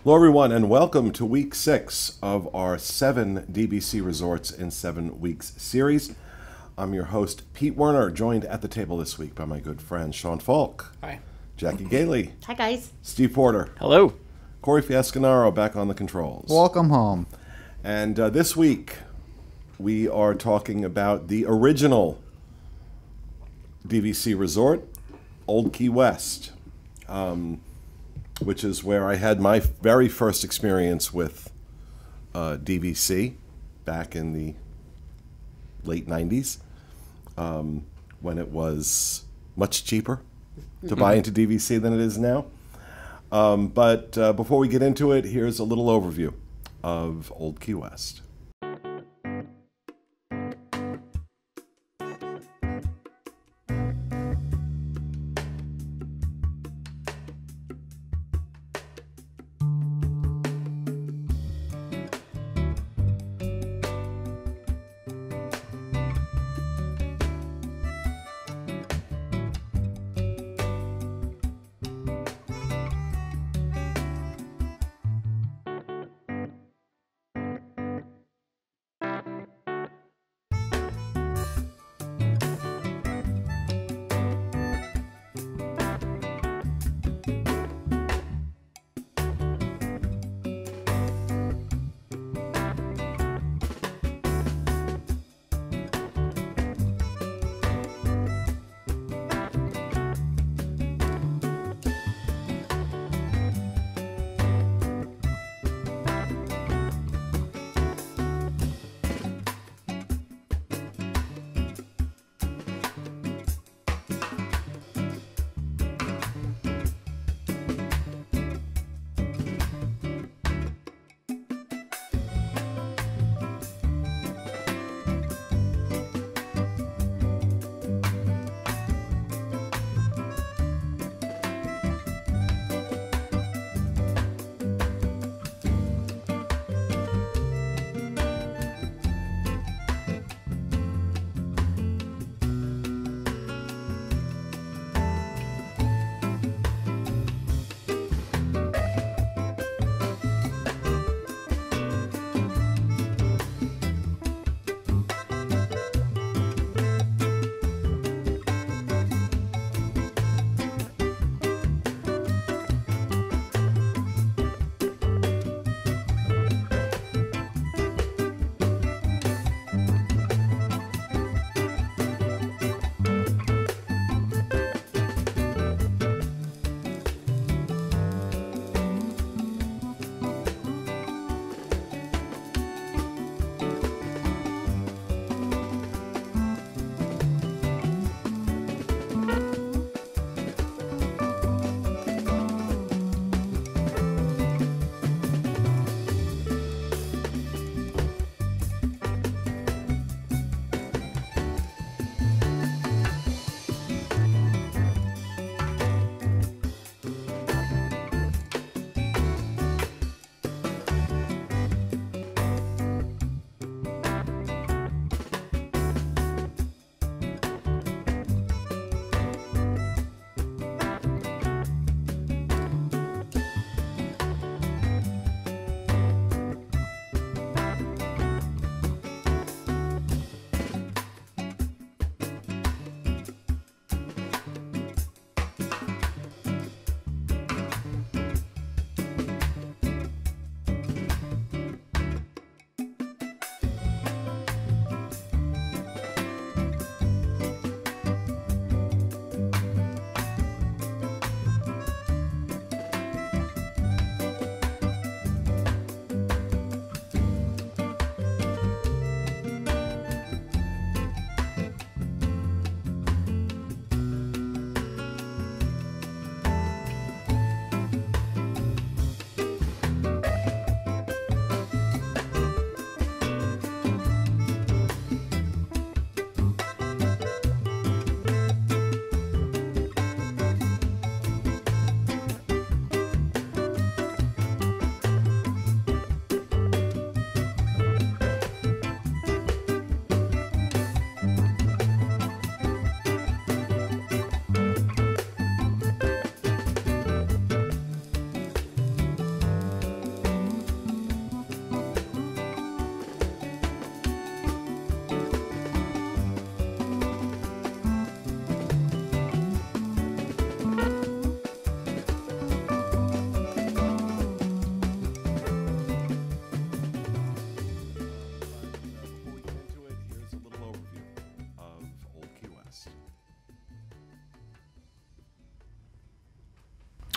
Hello, everyone, and welcome to week 6 of our 7 DVC Resorts in 7 Weeks series. I'm your host, Pete Werner, joined at the table this week by my good friend, Sean Falk. Hi. Jackie Gailey. Hi, guys. Steve Porter. Hello. Corey Fiasconaro back on the controls. Welcome home. And this week, we are talking about the original DVC Resort, Old Key West, which is where I had my very first experience with DVC back in the late 90s, when it was much cheaper to buy into DVC than it is now. But before we get into it, here's a little overview of Old Key West.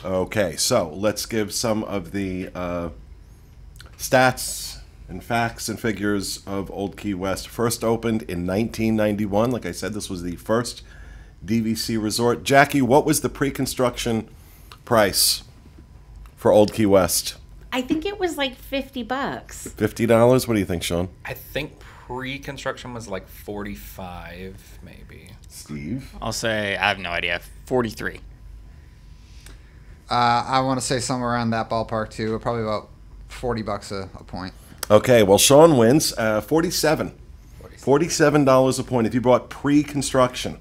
Okay, so let's give some of the stats and facts and figures of Old Key West. First opened in 1991. Like I said, this was the first DVC resort. Jackie, what was the pre-construction price for Old Key West? I think it was like $50. $50? What do you think, Sean? I think pre-construction was like 45, maybe. Steve? I'll say, I have no idea, 43. I want to say somewhere around that ballpark too. Probably about $40 a point. Okay, well, Sean wins. 47. $47 a point if you bought pre-construction.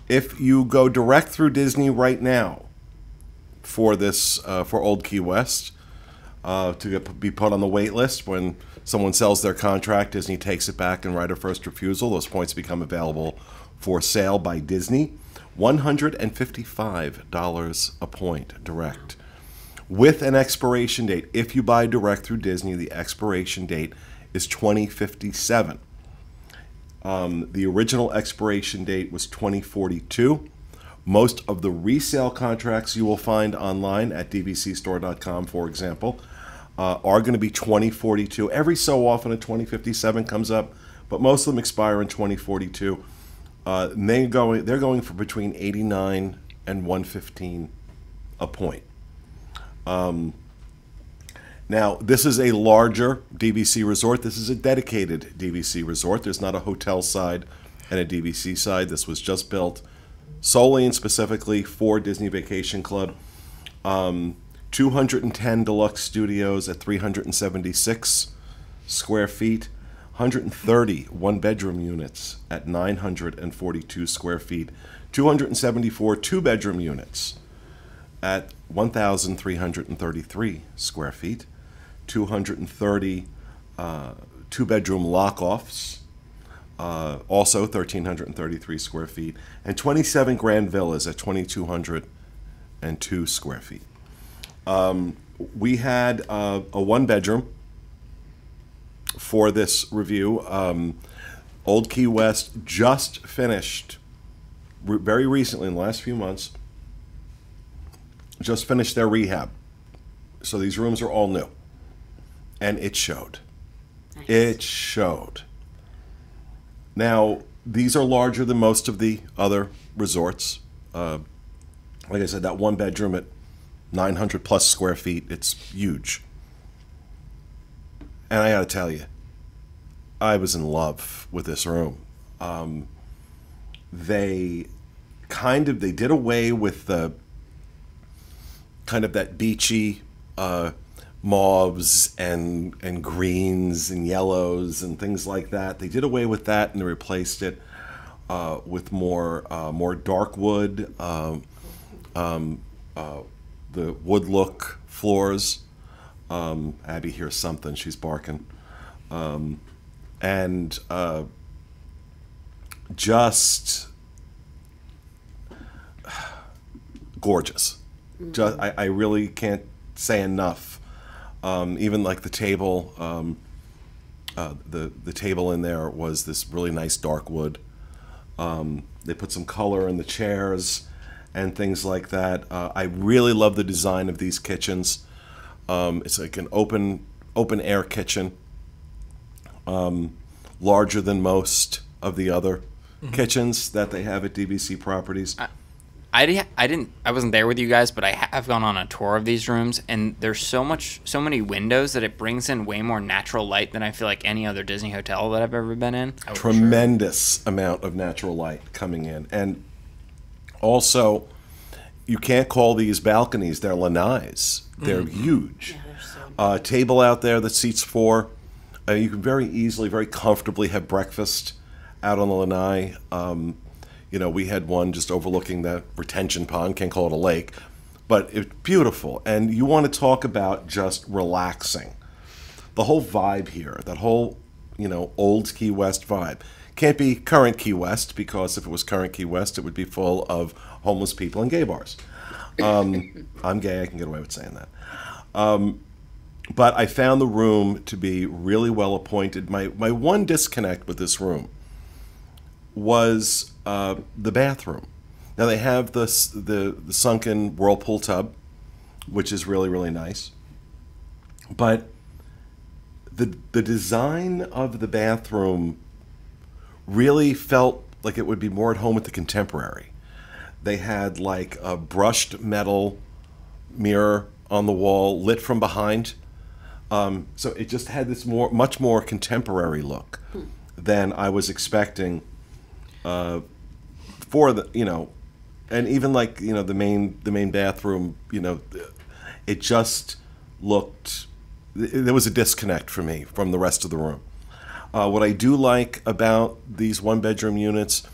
If you go direct through Disney right now for this, for Old Key West, to be put on the wait list, when someone sells their contract, Disney takes it back and right of first refusal. Those points become available for sale by Disney. $155 a point direct. With an expiration date. If you buy direct through Disney, the expiration date is 2057. The original expiration date was 2042. Most of the resale contracts you will find online at dvcstore.com, for example, are going to be 2042. Every so often a 2057 comes up, but most of them expire in 2042. They're going for between 89 and 115 a point. Now, this is a larger DVC resort. This is a dedicated DVC resort. There's not a hotel side and a DVC side. This was just built solely and specifically for Disney Vacation Club. 210 deluxe studios at 376 square feet. 130 one-bedroom units at 942 square feet. 274 two-bedroom units at 1,333 square feet. 230 two-bedroom lock-offs, also 1,333 square feet, and 27 grand villas at 2,202 square feet. We had a one-bedroom for this review. Old Key West just finished, very recently, in the last few months, just finished their rehab. So these rooms are all new. And it showed. Nice. It showed. Now, these are larger than most of the other resorts. Like I said, that one bedroom at 900 plus square feet, it's huge. And I got to tell you, I was in love with this room. They did away with the kind of that beachy mauves and greens and yellows and things like that. They did away with that and they replaced it with more dark wood, the wood look floors. Abby hears something; she's barking, and just gorgeous. Just, I really can't say enough. Even like the table, the table in there was this really nice dark wood. They put some color in the chairs and things like that. I really love the design of these kitchens. It's like an open air kitchen, larger than most of the other kitchens that they have at DVC properties. I wasn't there with you guys, but I have gone on a tour of these rooms, and there's so many windows that it brings in way more natural light than I feel like any other Disney hotel that I've ever been in. Tremendous amount of natural light coming in. And also, you can't call these balconies, they're lanais. They're huge. Yeah, they're so table out there that seats 4. You can very easily, very comfortably have breakfast out on the lanai. You know, we had one just overlooking the retention pond, can't call it a lake, but it's beautiful. And you want to talk about just relaxing. The whole vibe here, that whole, old Key West vibe. Can't be current Key West, because if it was current Key West, it would be full of homeless people and gay bars. I'm gay, I can get away with saying that. But I found the room to be really well appointed. My one disconnect with this room was the bathroom. Now they have the sunken whirlpool tub, which is really, really nice. But the design of the bathroom really felt like it would be more at home with the contemporary. They had like a brushed metal mirror on the wall, lit from behind. So it just had this much more contemporary look than I was expecting for the, and even like, the main bathroom, it just looked, there was a disconnect for me from the rest of the room. What I do like about these one-bedroom units,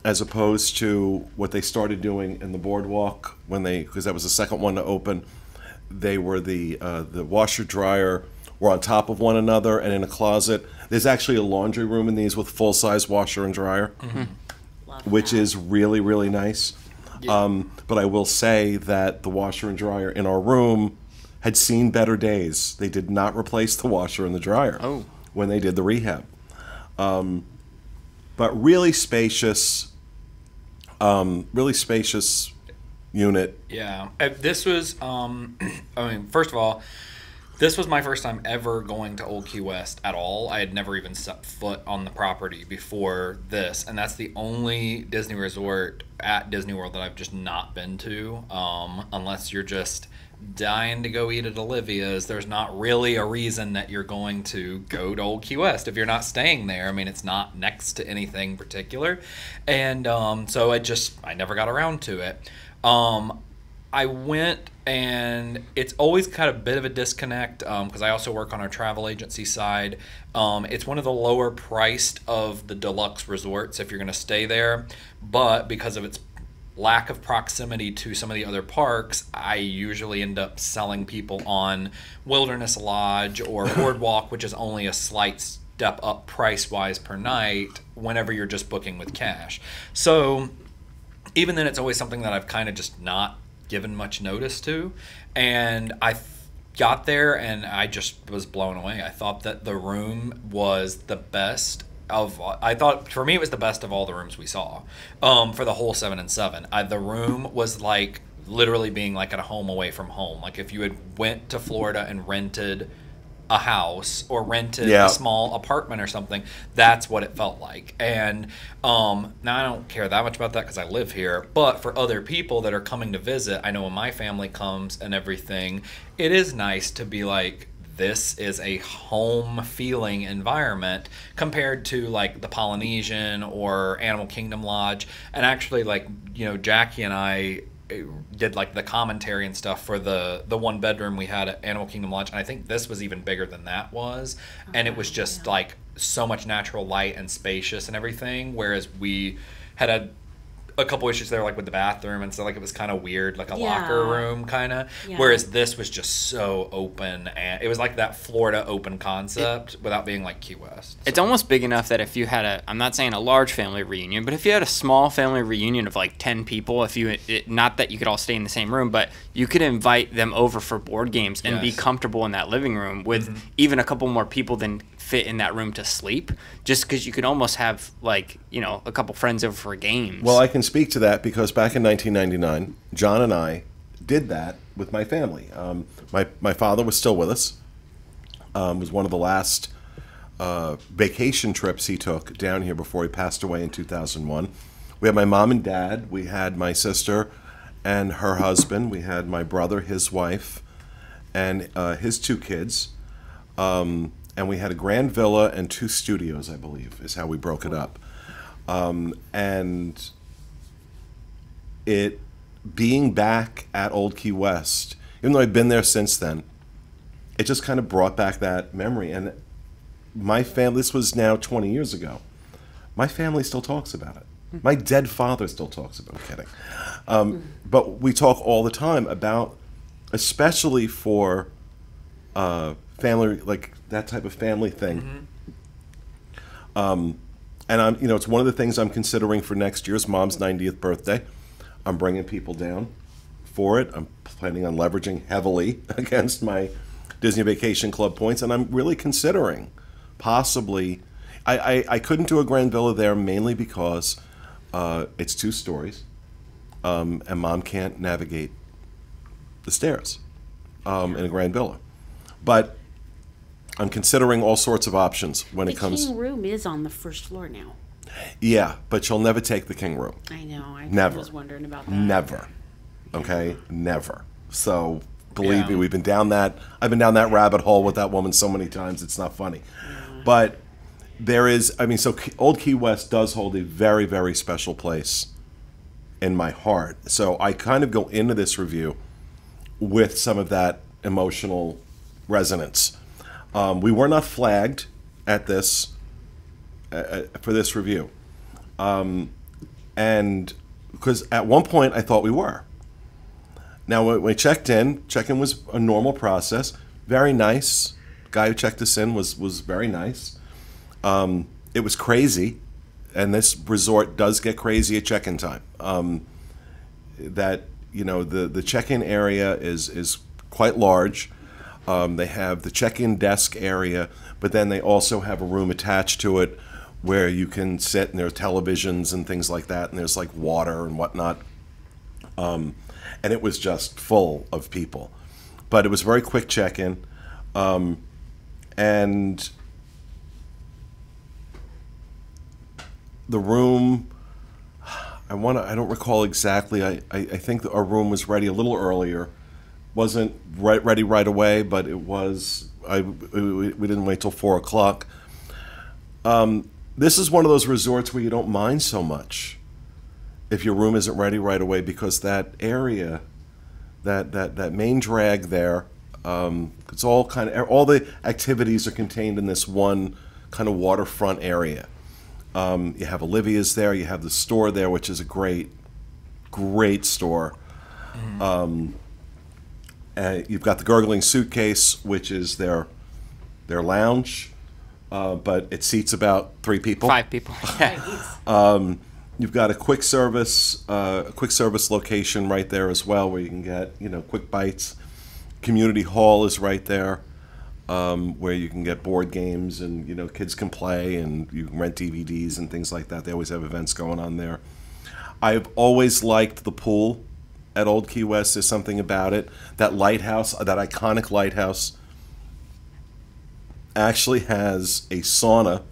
as opposed to what they started doing in the boardwalk because that was the second one to open, they were the washer dryer were on top of one another and in a closet. There's actually a laundry room in these with full-size washer and dryer, which is really, really nice. Yeah. But I will say that the washer and dryer in our room had seen better days. They did not replace the washer and the dryer when they did the rehab. But really spacious unit. Yeah. This was, first of all, this was my first time ever going to Old Key West at all. I had never even set foot on the property before this, and that's the only Disney resort at Disney World that I've just not been to, unless you're just dying to go eat at Olivia's. There's not really a reason that you're going to go to Old Key West if you're not staying there. I mean, it's not next to anything particular, and so I never got around to it. I went, and it's always kind of a bit of a disconnect because I also work on our travel agency side. It's one of the lower priced of the deluxe resorts if you're going to stay there, but because of its lack of proximity to some of the other parks, I usually end up selling people on Wilderness Lodge or Boardwalk, which is only a slight step up price-wise per night whenever you're just booking with cash. So even then, it's always something that I've kind of just not given much notice to. And I got there, and I just was blown away. I thought that the room was the best for me, it was the best of all the rooms we saw for the whole 7 and 7. The room was like literally being like at a home away from home. Like if you had went to Florida and rented a house or rented a small apartment or something, that's what it felt like. And now I don't care that much about that because I live here, but for other people that are coming to visit, I know when my family comes and everything, it is nice to be like, this is a home feeling environment compared to like the Polynesian or Animal Kingdom Lodge. And actually, like, Jackie and I did like the commentary and stuff for the one bedroom we had at Animal Kingdom Lodge, and I think this was even bigger than that was, and it was just like so much natural light and spacious and everything, whereas we had a couple issues there, like with the bathroom and stuff. Like it was kind of weird, like a locker room kind of. Yeah. Whereas this was just so open, and it was like that Florida open concept without being like Key West. It's almost big enough that if you had I'm not saying a large family reunion, but if you had a small family reunion of like 10 people, not that you could all stay in the same room, but you could invite them over for board games and be comfortable in that living room with even a couple more people than fit in that room to sleep, just because you could almost have like a couple friends over for games. Well, I can speak to that because back in 1999, John and I did that with my family. My father was still with us. It was one of the last vacation trips he took down here before he passed away in 2001. We had my mom and dad. We had my sister and her husband. We had my brother, his wife, and his 2 kids. And we had a grand villa and 2 studios, I believe, is how we broke it up. And it being back at Old Key West, even though I've been there since then, it just kind of brought back that memory. And my family, this was now 20 years ago, my family still talks about it. My dead father still talks about it. I'm kidding. But we talk all the time about, especially for family, like that type of family thing. And I'm, it's one of the things I'm considering for next year's mom's 90th birthday. I'm bringing people down for it. I'm planning on leveraging heavily against my Disney Vacation Club points, and I'm really considering possibly. I couldn't do a grand villa there mainly because it's 2 stories, and Mom can't navigate the stairs in a grand villa. But I'm considering all sorts of options when it comes. The king room is on the first floor now. Yeah, but she'll never take the king room. I know. I Never. was wondering about that. Never. Okay? Never. So believe Yeah. me, we've been down that. I've been down that rabbit hole with that woman so many times. It's not funny. But there is. I mean, so Old Key West does hold a very, very special place in my heart. So I kind of go into this review with some of that emotional resonance. We were not flagged at this for this review, and because at one point I thought we were. Now when we check-in was a normal process. Very nice. Guy who checked us in was very nice. It was crazy, and this resort does get crazy at check-in time. That the check-in area is quite large. They have the check-in desk area, but then they also have a room attached to it where you can sit, and there are televisions and things like that, and there's like water and whatnot. And it was just full of people. But it was very quick check-in. And the room, I don't recall exactly. I think our room was ready a little earlier. Wasn't ready right away, but it was. We didn't wait till 4 o'clock. This is one of those resorts where you don't mind so much if your room isn't ready right away, because that area, that main drag there, it's all all the activities are contained in this one kind of waterfront area. You have Olivia's there. You have the store there, which is a great store. You've got the Gurgling Suitcase, which is their lounge, but it seats about 3 people. 5 people. You've got a quick service location right there as well, where you can get quick bites. Community hall is right there, where you can get board games and kids can play, and you can rent DVDs and things like that. They always have events going on there. I've always liked the pool at Old Key West. There's something about it. That lighthouse, that iconic lighthouse, actually has a sauna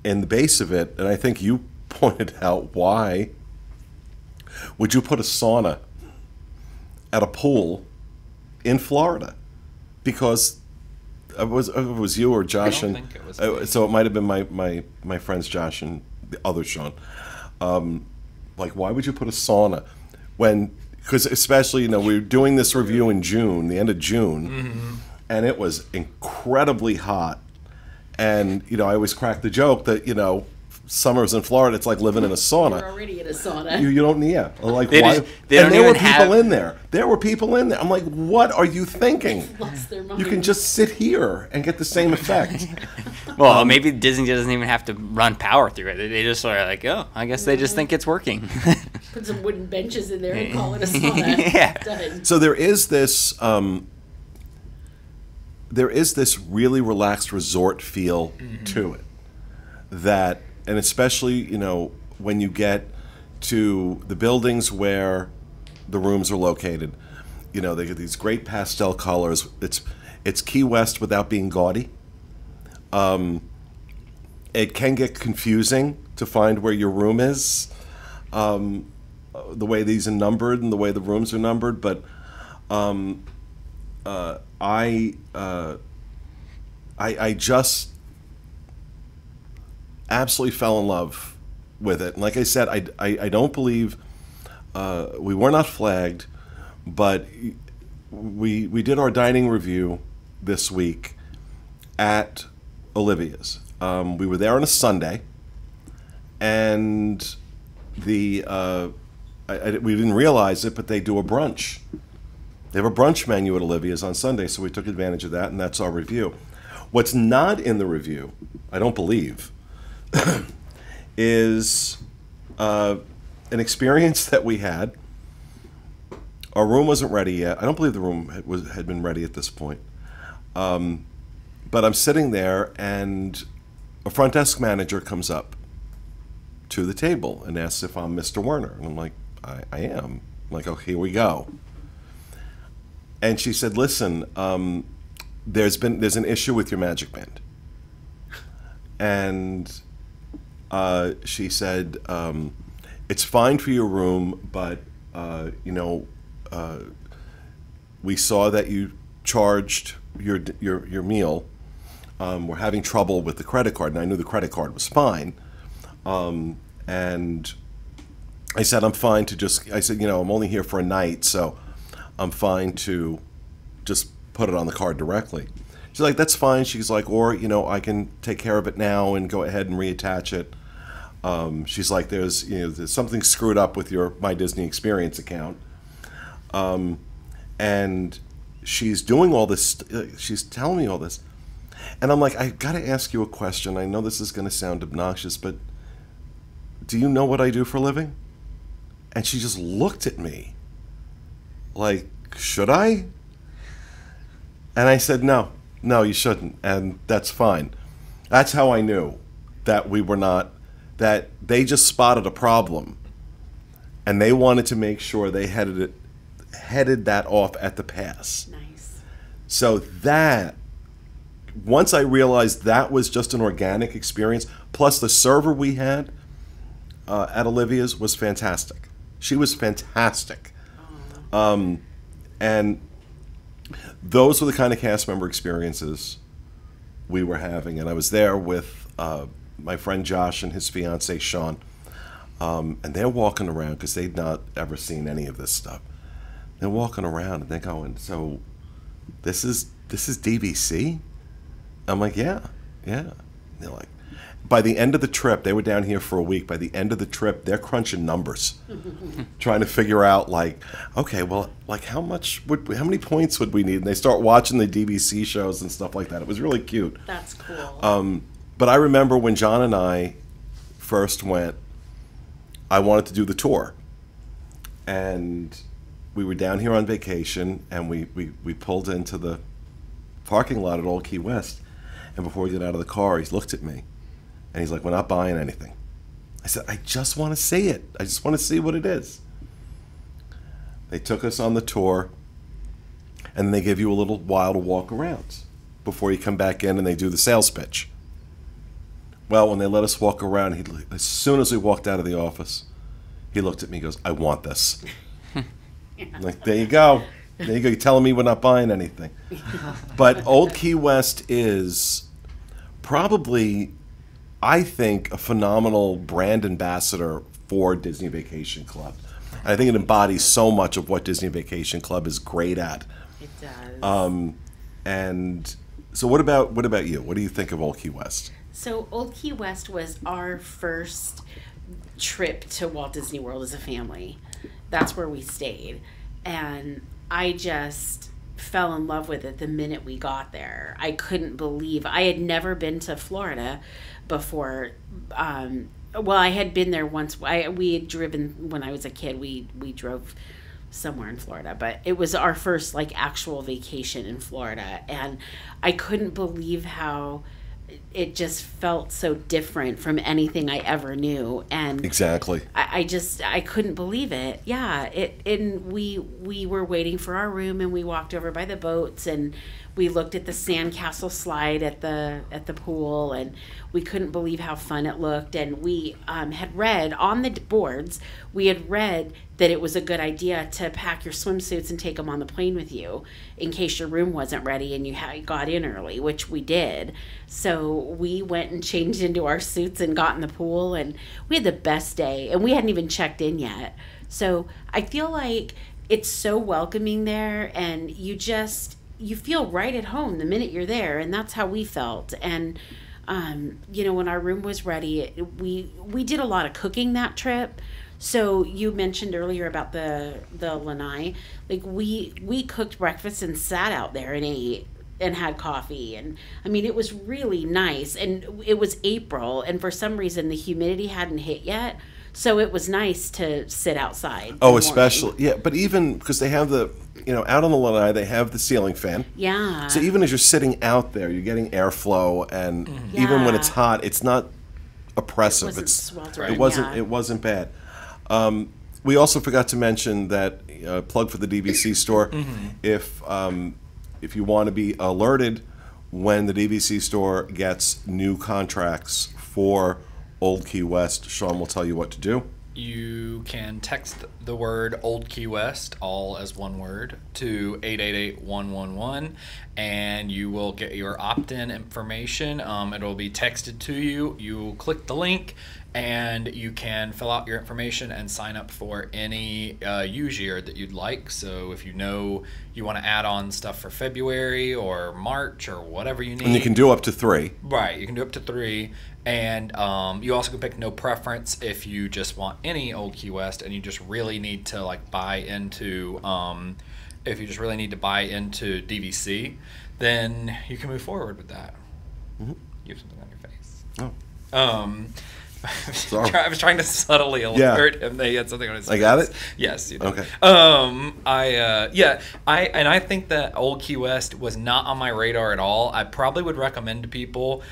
in the base of it, and I think you pointed out, why would you put a sauna at a pool in Florida? Because it was you or Josh, I don't think it was me. So it might have been my friends Josh and the other Sean. Like, why would you put a sauna because especially we were doing this review in June, the end of June, and it was incredibly hot. And I always crack the joke that summers in Florida, it's like living in a sauna. You're already in a sauna. You don't need like They why? just- they don't and there were even have- people in there. There were people in there. I'm like, what are you thinking? Lost their mind. You can just sit here and get the same effect. Well, maybe Disney doesn't even have to run power through it. They just are like, oh, I guess they just think it's working. Put some wooden benches in there and call it a sauna. Yeah. Done. So there is this really relaxed resort feel to it, that, and especially when you get to the buildings where the rooms are located, they get these great pastel colors. It's Key West without being gaudy. It can get confusing to find where your room is, the way these are numbered and the way the rooms are numbered, but I just absolutely fell in love with it. And like I said, I don't believe we were not flagged, but we did our dining review this week at Olivia's. We were there on a Sunday, and we didn't realize it, but they do a brunch. They have a brunch menu at Olivia's on Sunday, so we took advantage of that, and that's our review. What's not in the review, I don't believe, is an experience that we had. Our room wasn't ready yet. I don't believe the room had been ready at this point. But I'm sitting there, and a front desk manager comes up to the table and asks if I'm Mr. Werner. And I'm like, I am. I'm like, oh, here we go. And she said, listen, there's an issue with your Magic Band. And she said, it's fine for your room, but, we saw that you charged your meal. We're having trouble with the credit card, and I knew the credit card was fine. And I said, I'm fine to I said, I'm only here for a night, so I'm fine to just put it on the card directly. She's like, that's fine. She's like, or, I can take care of it now and go ahead and reattach it. She's like, there's something screwed up with your My Disney Experience account. And she's doing all this, she's telling me all this. And I'm like, I got to ask you a question. I know this is going to sound obnoxious, but do you know what I do for a living? And she just looked at me like, should I? And I said, no, you shouldn't. And that's fine. That's how I knew that we were not, that they just spotted a problem and they wanted to make sure they headed that off at the pass. Nice. So that, once I realized that was just an organic experience, plus the server we had at Olivia's was fantastic. She was fantastic. And those were the kind of cast member experiences we were having. And I was there with my friend Josh and his fiance Sean. And they're walking around because they'd not ever seen any of this stuff. They're walking around and they're going, so this is DVC? I'm like, yeah. And they're like, by the end of the trip, they were down here for a week. By the end of the trip, they're crunching numbers, trying to figure out, like, okay, well, like, how many points would we need? And they start watching the DVC shows and stuff like that. It was really cute. That's cool. But I remember when John and I first went, I wanted to do the tour. And we were down here on vacation, and we pulled into the parking lot at Old Key West. And before we get out of the car, he looked at me, and he's like, we're not buying anything. I said, I just want to see it. I just want to see what it is. They took us on the tour, and then they give you a little while to walk around before you come back in and they do the sales pitch. Well, when they let us walk around, as soon as we walked out of the office, he looked at me and goes, I want this. I'm like, there you go. There you go. You're telling me we're not buying anything. But Old Key West is probably, I think, a phenomenal brand ambassador for Disney Vacation Club. And I think it embodies so much of what Disney Vacation Club is great at. It does. And so what about you? What do you think of Old Key West? So Old Key West was our first trip to Walt Disney World as a family. That's where we stayed. And I just fell in love with it the minute we got there. I couldn't believe, I had never been to Florida before. Well, I had been there once. We had driven when I was a kid. We drove somewhere in Florida, but it was our first like actual vacation in Florida, and I couldn't believe how it just felt so different from anything I ever knew. And exactly, I couldn't believe it. Yeah, and we were waiting for our room, and we walked over by the boats, and we looked at the sandcastle slide at the pool, and we couldn't believe how fun it looked. And we had read on the boards, we had read that it was a good idea to pack your swimsuits and take them on the plane with you in case your room wasn't ready and you got in early, which we did. So we went and changed into our suits and got in the pool, and we had the best day, and we hadn't even checked in yet. So I feel like it's so welcoming there, and you feel right at home the minute you're there, and that's how we felt. And when our room was ready, we did a lot of cooking that trip. So you mentioned earlier about the lanai. Like we cooked breakfast and sat out there and ate and had coffee, and I mean it was really nice. And it was April, and for some reason the humidity hadn't hit yet, so it was nice to sit outside. Oh, especially, yeah. But even because they have out on the lanai, they have the ceiling fan. Yeah. So even as you're sitting out there, you're getting airflow, and even when it's hot, it's not oppressive. It wasn't sweltering, It wasn't bad. We also forgot to mention that plug for the DVC store. If you want to be alerted when the DVC store gets new contracts for Old Key West, Sean will tell you what to do. You can text the word Old Key West, all as one word, to 888-111, and you will get your opt-in information. It'll be texted to you. You will click the link, and you can fill out your information and sign up for any use year that you'd like. So if you know you want to add on stuff for February or March or whatever you need. And you can do up to 3. Right, you can do up to 3. And you also can pick no preference if you just want any Old Key West and you just really need to like buy into if you just really need to buy into DVC, then you can move forward with that. You have something on your face. Sorry. I was trying to subtly alert him that he had something on his face. I got it? Yes, you did. Okay. I think that Old Key West was not on my radar at all. I probably would recommend to people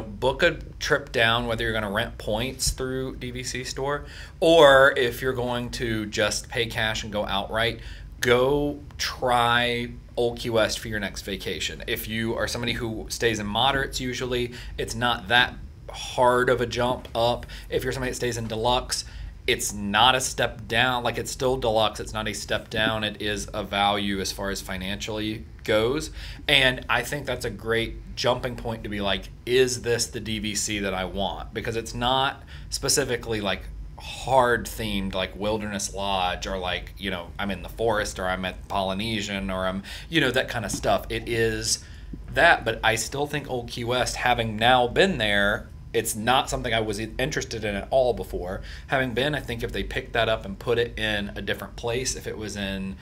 book a trip down, whether you're going to rent points through DVC store or if you're going to just pay cash and go outright, go try Old Key West for your next vacation. If you are somebody who stays in moderates usually, it's not that hard of a jump up. If you're somebody that stays in deluxe, it's not a step down. Like, it's still deluxe. It's not a step down. It is a value as far as financially goes. And I think that's a great jumping point to be like, is this the DVC that I want? Because it's not specifically like hard themed like Wilderness Lodge or like, I'm in the forest or I'm at Polynesian or I'm, that kind of stuff. It is that, but I still think Old Key West, having now been there, it's not something I was interested in at all before. Having been, I think if they picked that up and put it in a different place, if it was in,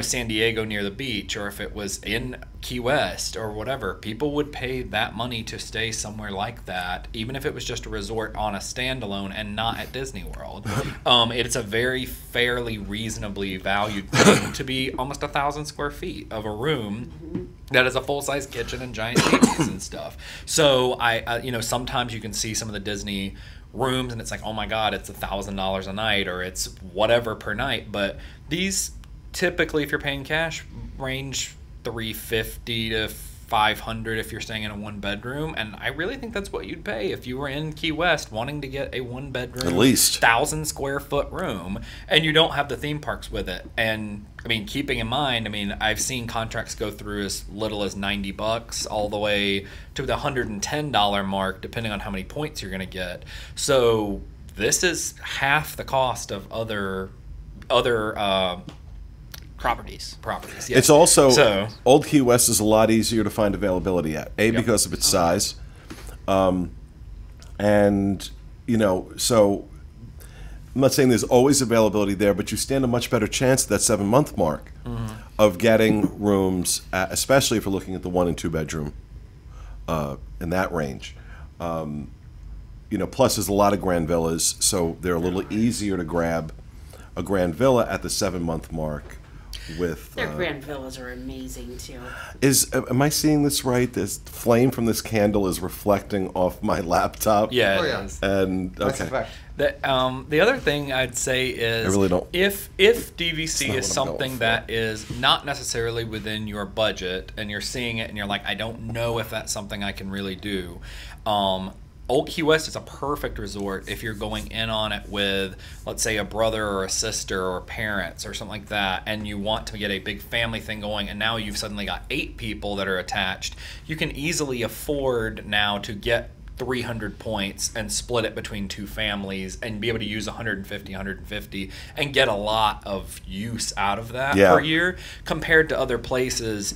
San Diego near the beach, or if it was in Key West or whatever, people would pay that money to stay somewhere like that, even if it was just a resort on a standalone and not at Disney World. It's a very fairly reasonably valued thing to be almost 1,000 square feet of a room that is a full-size kitchen and giant tables and stuff. So I sometimes you can see some of the Disney rooms and it's like, oh my God, it's $1,000 a night or it's whatever per night. But these typically, if you're paying cash, range $350 to $500 if you're staying in a one-bedroom, and I really think that's what you'd pay if you were in Key West wanting to get a one-bedroom, at least 1,000 square foot room, and you don't have the theme parks with it. And I mean, keeping in mind, I've seen contracts go through as little as $90 all the way to the $110 mark, depending on how many points you're going to get. So this is half the cost of other properties. Yes. It's also Old Key West is a lot easier to find availability at. Because of its size, so I'm not saying there's always availability there, but you stand a much better chance at that 7-month mark of getting rooms, especially if you're looking at the 1 and 2 bedroom in that range. Plus there's a lot of grand villas, so they're a little easier to grab a grand villa at the 7-month mark. With their grand villas are amazing too. Am I seeing this right? This flame from this candle is reflecting off my laptop. Yeah, it is. And That's a fact. The other thing I'd say is, I really don't. If DVC is something that is not necessarily within your budget, and you're seeing it and you're like, I don't know if that's something I can really do. Old Key West is a perfect resort if you're going in on it with, let's say, a brother or a sister or parents or something like that, and you want to get a big family thing going, and now you've suddenly got 8 people that are attached. You can easily afford now to get 300 points and split it between 2 families and be able to use 150 and get a lot of use out of that per year compared to other places.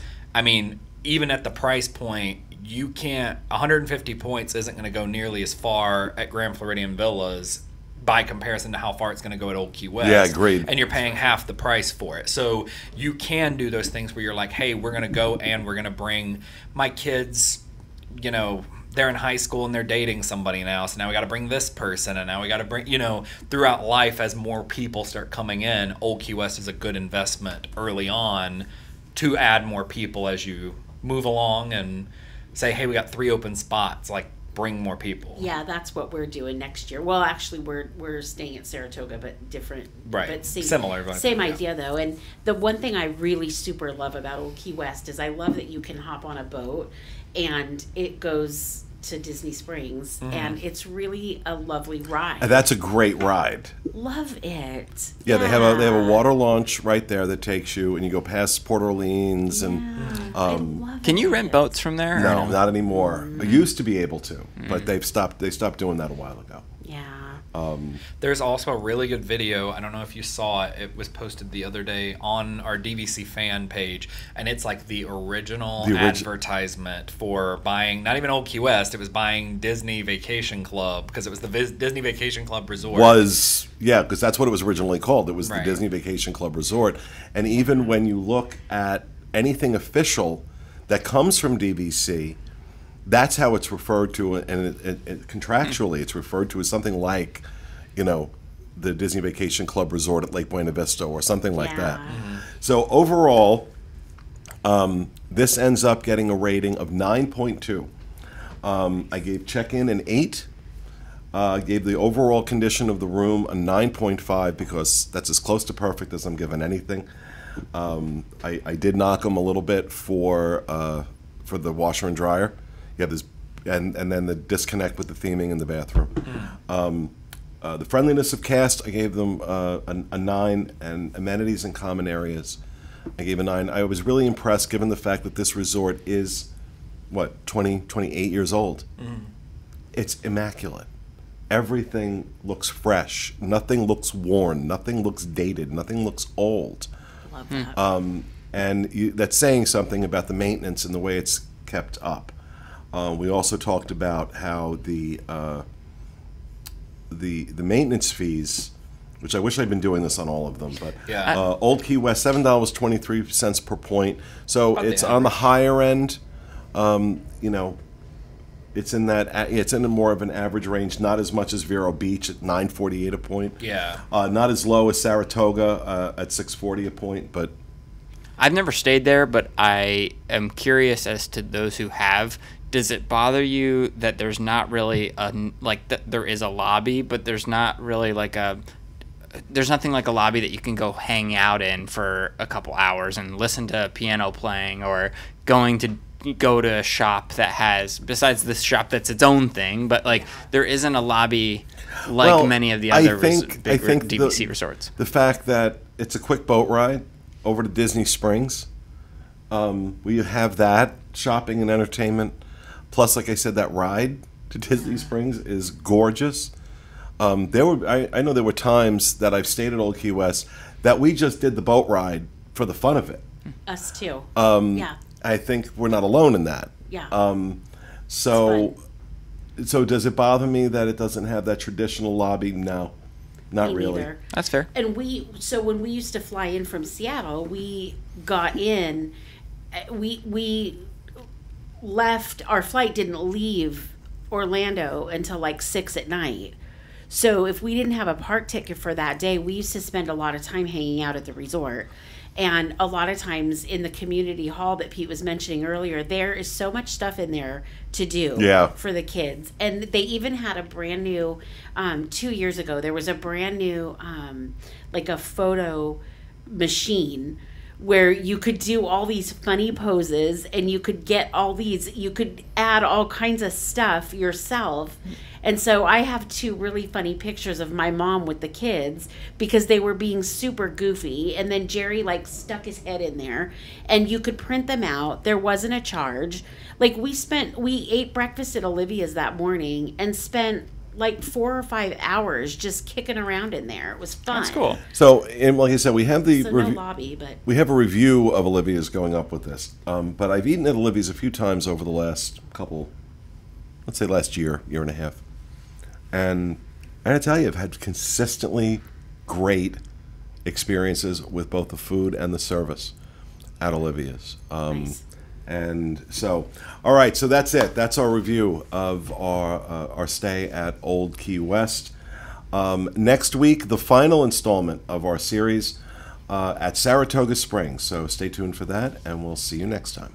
Even at the price point, you can't, 150 points isn't going to go nearly as far at Grand Floridian Villas by comparison to how far it's going to go at Old Key West. Yeah, agreed. And you're paying half the price for it. So you can do those things where you're like, hey, we're going to go and we're going to bring my kids, they're in high school and they're dating somebody now, so now we got to bring this person, and now we got to bring, throughout life as more people start coming in, Old Key West is a good investment early on to add more people as you move along and say, hey, we got 3 open spots. Like, bring more people. Yeah, that's what we're doing next year. Well, actually, we're staying at Saratoga, but different. Right. But Similar. But same yeah. idea, though. And the one thing I really super love about Old Key West is I love that you can hop on a boat and it goes to Disney Springs, and it's really a lovely ride. And that's a great ride. Love it. Yeah, they have a water launch right there that takes you, and you go past Port Orleans, and I love Can you it. rent boats from there? or no, not anymore. I used to be able to, but they stopped doing that a while ago. Yeah. There's also a really good video. I don't know if you saw it. It was posted the other day on our DVC fan page, and it's like the original advertisement for buying, not even Old Key West, it was buying Disney Vacation Club, because it was the Disney Vacation Club Resort. Because that's what it was originally called. It was the Right. Disney Vacation Club Resort. And even when you look at anything official that comes from DVC, that's how it's referred to, and contractually it's referred to as something like, the Disney Vacation Club Resort at Lake Buena Vista or something like that. So overall, this ends up getting a rating of 9.2. I gave check-in an 8. Gave the overall condition of the room a 9.5 because that's as close to perfect as I'm giving anything. I did knock them a little bit for the washer and dryer. You have this, and then the disconnect with the theming in the bathroom. The friendliness of cast, I gave them a 9, and amenities and common areas, I gave a 9. I was really impressed given the fact that this resort is, 28 years old. It's immaculate. Everything looks fresh. Nothing looks worn. Nothing looks dated. Nothing looks old. Love that. And that's saying something about the maintenance and the way it's kept up. We also talked about how the maintenance fees, which I wish I'd been doing this on all of them, but Yeah. Old Key West, $7.23 per point. So About the it's on the higher end. It's in it's in a more of an average range, not as much as Vero Beach at $9.48 a point. Yeah. Not as low as Saratoga at $6.40 a point, but I've never stayed there, but I am curious as to those who have. Does it bother you that there's not really that there is a lobby, but there's not really there's nothing like a lobby that you can go hang out in for a couple hours and listen to piano playing, or go to a shop that has, besides this shop that's its own thing, but there isn't a lobby many of the other big DVC resorts. The fact that it's a quick boat ride over to Disney Springs, we have that shopping and entertainment, plus, like I said, that ride to Disney Springs is gorgeous. I know there were times that I've stayed at Old Key West that we just did the boat ride for the fun of it. Us too. Yeah. I think we're not alone in that. Yeah. So does it bother me that it doesn't have that traditional lobby? No, not Me really. neither. That's fair. And when we used to fly in from Seattle, we got in, we left, our flight didn't leave Orlando until 6 at night. So if we didn't have a park ticket for that day, we used to spend a lot of time hanging out at the resort. And a lot of times in the community hall that Pete was mentioning earlier, there is so much stuff in there to do for the kids. And they even had a brand new, 2 years ago, there was a brand new, a photo machine where you could do all these funny poses, and you could you could add all kinds of stuff yourself. And so I have 2 really funny pictures of my mom with the kids because they were being super goofy. And then Jerry stuck his head in there, and you could print them out. There wasn't a charge. We ate breakfast at Olivia's that morning and spent 4 or 5 hours just kicking around in there. It was fun. That's cool. So, and like I said, we have the So no lobby, but we have a review of Olivia's going up with this. But I've eaten at Olivia's a few times over the last last year and a half. And I gotta tell you, I've had consistently great experiences with both the food and the service at Olivia's. Nice. And so, all right, so that's it. That's our review of our stay at Old Key West. Next week, the final installment of our series at Saratoga Springs. So stay tuned for that, and we'll see you next time.